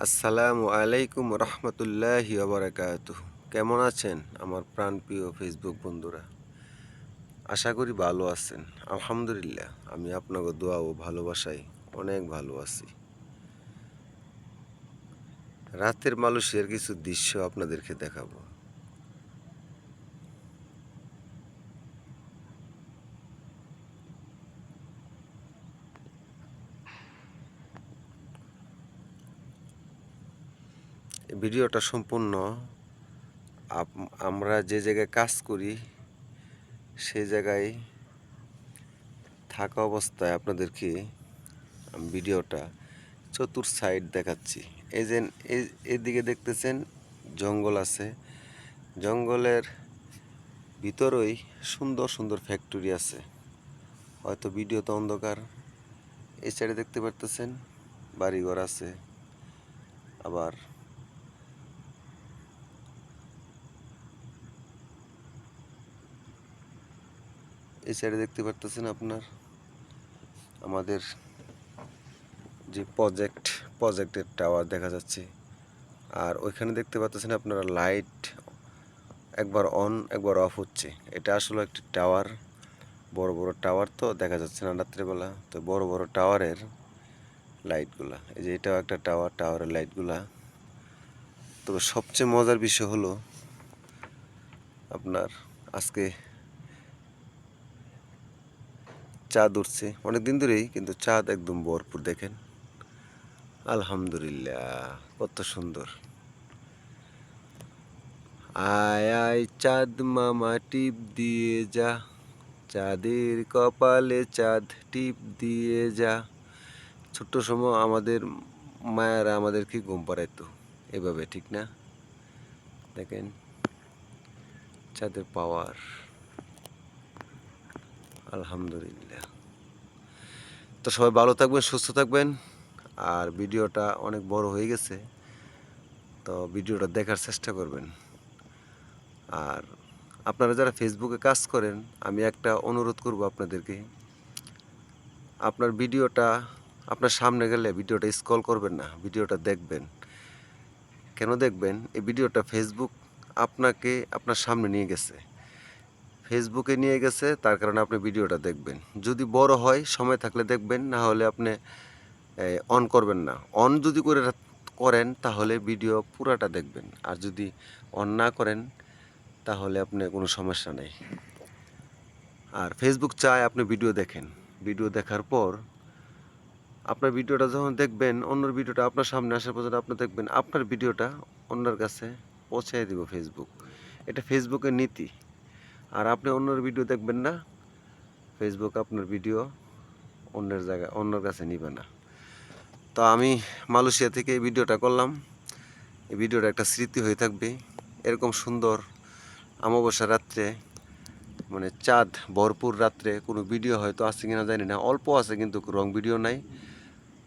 আসসালামু আলাইকুম রহমতুল্লাহি ওবরাকাতুহ। কেমন আছেন আমার প্রাণপ্রিয় ফেসবুক বন্ধুরা? আশা করি ভালো আছেন। আলহামদুলিল্লাহ, আমি আপনাকে দোয়া ও ভালোবাসায় অনেক ভালো আছি। রাতের মালয়েশিয়ার কিছু দৃশ্য আপনাদেরকে দেখাবো। এই ভিডিওটা সম্পূর্ণ আমরা যে জায়গায় কাজ করি সেই জায়গায় থাকা অবস্থায় আপনাদেরকে ভিডিওটা চতুর সাইড দেখাচ্ছি। এই যে এদিকে দেখতেছেন জঙ্গল আছে, জঙ্গলের ভিতরেই সুন্দর সুন্দর ফ্যাক্টরি আছে। হয়তো ভিডিওতে অন্ধকার। এই সাইডে দেখতে পারতেছেন বাড়িঘর আছে, আবার এই সাইডে দেখতে পারতেছেন আপনার আমাদের যে প্রজেক্টের টাওয়ার দেখা যাচ্ছে। আর ওইখানে দেখতে পাচ্ছেন আপনারা লাইট একবার অন একবার অফ হচ্ছে। এটা আসলে একটি টাওয়ার, বড় বড় টাওয়ার তো দেখা যাচ্ছে না রাত্রেবেলা, তো বড় বড় টাওয়ারের লাইটগুলা। এই যে এটাও একটা টাওয়ার, টাওয়ারের লাইটগুলা। তবে সবচেয়ে মজার বিষয় হলো আপনার আজকে চাঁদ উঠছে অনেক দিন ধরেই, কিন্তু চাঁদ একদম ভরপুর দেখেন। আলহামদুলিল্লাহ, কত সুন্দর। আয় আয় চাঁদ মামা টিপ দিয়ে যা, চাঁদের কপালে চাঁদ টিপ দিয়ে যা। ছোট্ট সময় আমাদের মায়েরা আমাদেরকে ঘুম পাড়াইতো এভাবে, ঠিক না? দেখেন চাঁদের পাওয়ার। আলহামদুলিল্লাহ। তো সবাই ভালো থাকবেন, সুস্থ থাকবেন। আর ভিডিওটা অনেক বড় হয়ে গেছে, তো ভিডিওটা দেখার চেষ্টা করবেন। আর আপনারা যারা ফেসবুকে কাজ করেন, আমি একটা অনুরোধ করব আপনাদেরকে, আপনার ভিডিওটা আপনার সামনে গেলে ভিডিওটা স্ক্রল করবেন না, ভিডিওটা দেখবেন। কেন দেখবেন? এই ভিডিওটা ফেসবুক আপনাকে আপনার সামনে নিয়ে গেছে, ফেসবুকে নিয়ে গেছে, তার কারণে আপনি ভিডিওটা দেখবেন। যদি বড় হয় সময় থাকলে দেখবেন, না হলে আপনি অন করবেন না। অন যদি করেন তাহলে ভিডিও পুরাটা দেখবেন, আর যদি অন না করেন তাহলে আপনি কোনো সমস্যা নেই। আর ফেসবুক চায় আপনি ভিডিও দেখেন, ভিডিও দেখার পর আপনার ভিডিওটা যখন দেখবেন, অন্যর ভিডিওটা আপনার সামনে আসার পর্যন্ত আপনি দেখবেন, আপনার ভিডিওটা অন্যের কাছে পৌঁছে দিব ফেসবুক। এটা ফেসবুকের নীতি। আর আপনি অন্যর ভিডিও দেখবেন না, ফেসবুক আপনার ভিডিও অন্যের জায়গায় অন্যর কাছে নিবে না। তো আমি মালয়েশিয়া থেকে এই ভিডিওটা করলাম। এই ভিডিওটা একটা স্মৃতি হয়ে থাকবে। এরকম সুন্দর অমাবস্যা রাত্রে, মানে চাঁদ ভরপুর রাত্রে কোনো ভিডিও হয়তো আছে কিনা জানি না, অল্প আছে কিন্তু রং ভিডিও নাই।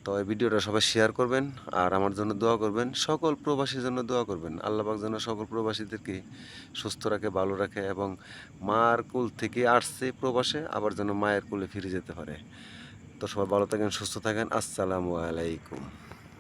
তো এই ভিডিওটা সবাই শেয়ার করবেন, আর আমার জন্য দোয়া করবেন, সকল প্রবাসীর জন্য দোয়া করবেন। আল্লাহ পাক যেন সকল প্রবাসীদেরকে সুস্থ রাখে, ভালো রাখে, এবং মার কুল থেকে আসছে প্রবাসে, আবার যেন মায়ের কুলে ফিরে যেতে পারে। তো সবাই ভালো থাকেন, সুস্থ থাকেন। আসসালামু আলাইকুম।